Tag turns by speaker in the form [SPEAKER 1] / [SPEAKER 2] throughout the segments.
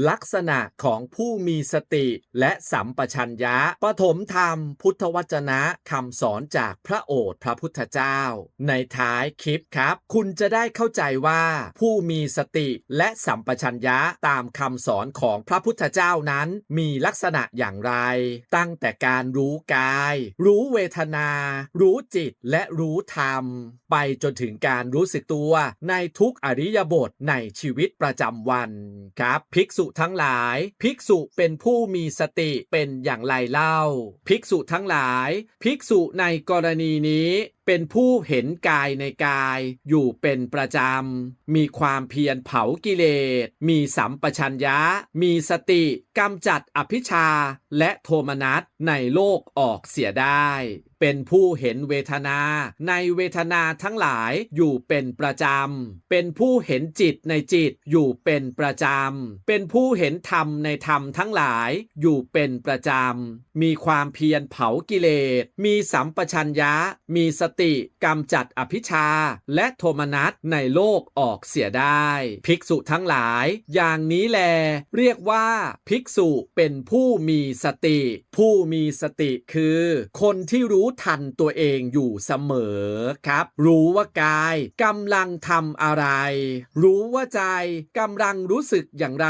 [SPEAKER 1] ลักษณะของผู้มีสติและสัมปชัญญะปฐมธรรมพุทธวจนะคำสอนจากพระโอษฐ์พระพุทธเจ้าในท้ายคลิปครับคุณจะได้เข้าใจว่าผู้มีสติและสัมปชัญญะตามคำสอนของพระพุทธเจ้านั้นมีลักษณะอย่างไรตั้งแต่การรู้กายรู้เวทนารู้จิตและรู้ธรรมไปจนถึงการรู้สึกตัวในทุกอริยบทในชีวิตประจำวันครับภิกษุทั้งหลายภิกษุเป็นผู้มีสติเป็นอย่างไรเล่าภิกษุทั้งหลายภิกษุในกรณีนี้เป็นผู้เห็นกายในกายอยู่เป็นประจำมีความเพียรเผากิเลสมีสัมปชัญญะมีสติกำจัดอภิชฌาและโทมนัสในโลกออกเสียได้เป็นผู้เห็นเวทนาในเวทนาทั้งหลายอยู่เป็นประจำเป็นผู้เห็นจิตในจิตอยู่เป็นประจำเป็นผู้เห็นธรรมในธรรมทั้งหลายอยู่เป็นประจำมีความเพียรเผากิเลสมีสัมปชัญญะมีสติกำจัดอภิชฌาและโทมนัสในโลกออกเสียได้ภิกษุทั้งหลายอย่างนี้แลเรียกว่าภิกษุเป็นผู้มีสติผู้มีสติคือคนที่รู้ทันตัวเองอยู่เสมอครับรู้ว่ากายกำลังทำอะไรรู้ว่าใจกำลังรู้สึกอย่างไร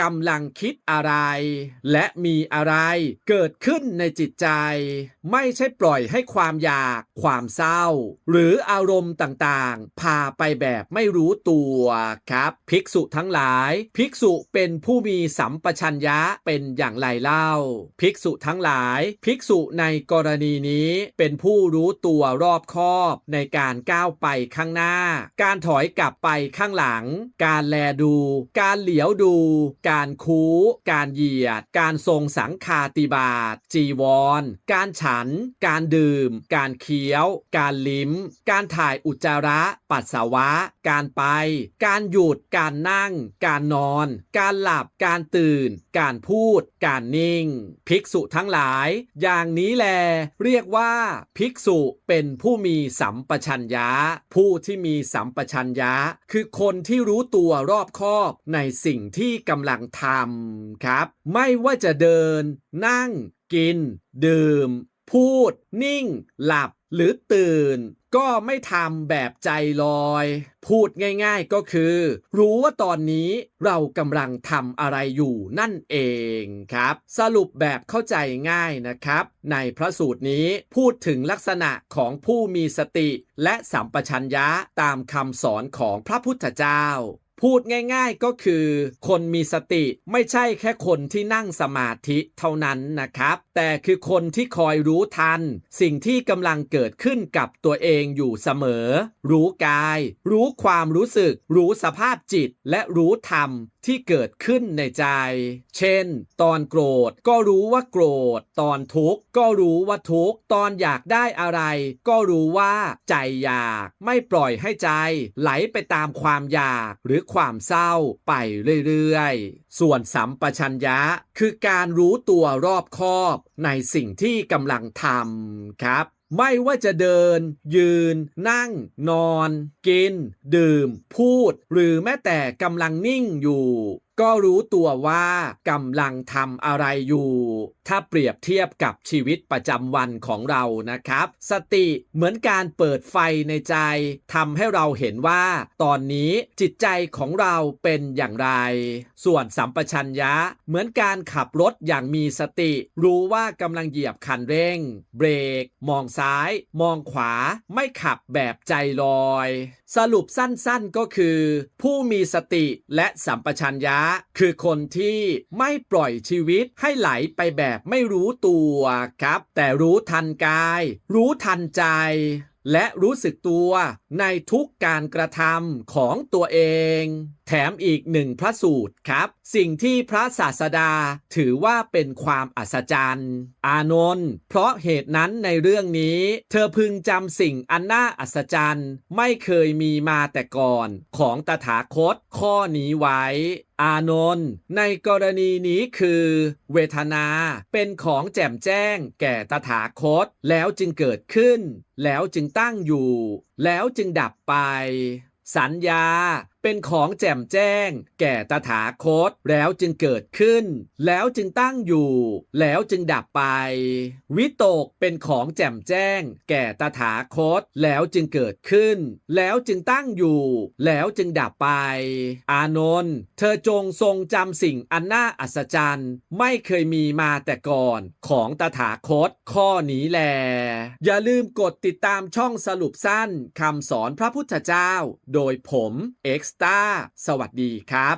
[SPEAKER 1] กำลังคิดอะไรและมีอะไรเกิดขึ้นในจิตใจไม่ใช่ปล่อยให้ความอยากความเศร้าหรืออารมณ์ต่างๆพาไปแบบไม่รู้ตัวครับภิกษุทั้งหลายภิกษุเป็นผู้มีสัมปชัญญะเป็นอย่างไรเล่าภิกษุทั้งหลายภิกษุในกรณีนี้เป็นผู้รู้ตัวรอบคอบในการก้าวไปข้างหน้าการถอยกลับไปข้างหลังการแลดูการเหลียวดูการคู้การเหยียดการทรงสังฆาติบาตจีวรการฉันการดื่มการเคี้ยวการลิ้มการถ่ายอุจจาระปัสสาวะการไปการหยุดการนั่งการนอนการหลับการตื่นการพูดการนิ่งภิกษุทั้งหลายอย่างนี้แลเรียกว่าภิกษุเป็นผู้มีสัมปชัญญะผู้ที่มีสัมปชัญญะคือคนที่รู้ตัวรอบคอบในสิ่งที่กำลังทำครับไม่ว่าจะเดินนั่งกินดื่มพูดนิ่งหลับหรือตื่นก็ไม่ทำแบบใจลอยพูดง่ายๆก็คือรู้ว่าตอนนี้เรากำลังทำอะไรอยู่นั่นเองครับสรุปแบบเข้าใจง่ายนะครับในพระสูตรนี้พูดถึงลักษณะของผู้มีสติและสัมปชัญญะตามคำสอนของพระพุทธเจ้าพูดง่ายๆก็คือคนมีสติไม่ใช่แค่คนที่นั่งสมาธิเท่านั้นนะครับแต่คือคนที่คอยรู้ทันสิ่งที่กำลังเกิดขึ้นกับตัวเองอยู่เสมอรู้กายรู้ความรู้สึกรู้สภาพจิตและรู้ธรรมที่เกิดขึ้นในใจเช่นตอนโกรธก็รู้ว่าโกรธตอนทุกข์ก็รู้ว่าทุกข์ตอนอยากได้อะไรก็รู้ว่าใจอยากไม่ปล่อยให้ใจไหลไปตามความอยากหรือความเศร้าไปเรื่อยๆส่วนสัมปชัญญะคือการรู้ตัวรอบคอบในสิ่งที่กำลังทำครับไม่ว่าจะเดินยืนนั่งนอนกินดื่มพูดหรือแม้แต่กำลังนิ่งอยู่ก็รู้ตัวว่ากำลังทำอะไรอยู่ถ้าเปรียบเทียบกับชีวิตประจำวันของเรานะครับสติเหมือนการเปิดไฟในใจทำให้เราเห็นว่าตอนนี้จิตใจของเราเป็นอย่างไรส่วนสัมปชัญญะเหมือนการขับรถอย่างมีสติรู้ว่ากำลังเหยียบคันเร่งเบรกมองซ้ายมองขวาไม่ขับแบบใจลอยสรุปสั้นๆก็คือผู้มีสติและสัมปชัญญะคือคนที่ไม่ปล่อยชีวิตให้ไหลไปแบบไม่รู้ตัวครับแต่รู้ทันกายรู้ทันใจและรู้สึกตัวในทุกการกระทำของตัวเองแถมอีกหนึ่งพระสูตรครับสิ่งที่พระศาสดาถือว่าเป็นความอัศจรรย์อานนท์เพราะเหตุนั้นในเรื่องนี้เธอพึงจำสิ่งอันน่าอัศจรรย์ไม่เคยมีมาแต่ก่อนของตถาคตข้อนี้ไว้อานนท์ในกรณีนี้คือเวทนาเป็นของแจ่มแจ้งแก่ตถาคตแล้วจึงเกิดขึ้นแล้วจึงตั้งอยู่แล้วจึงดับไปสัญญา เป็นของแจ่มแจ้งแก่ตถาคตแล้วจึงเกิดขึ้นแล้วจึงตั้งอยู่แล้วจึงดับไปวิตกเป็นของแจ่มแจ้งแก่ตถาคตแล้วจึงเกิดขึ้นแล้วจึงตั้งอยู่แล้วจึงดับไปอานนท์เธอจงทรงจำสิ่งอันน่าอัศจรรย์ไม่เคยมีมาแต่ก่อนของตถาคตข้อนี้แลอย่าลืมกดติดตามช่องสรุปสั้นคำสอนพระพุทธเจ้าโดยผมเอ็กซ์ต้าสวัสดีครับ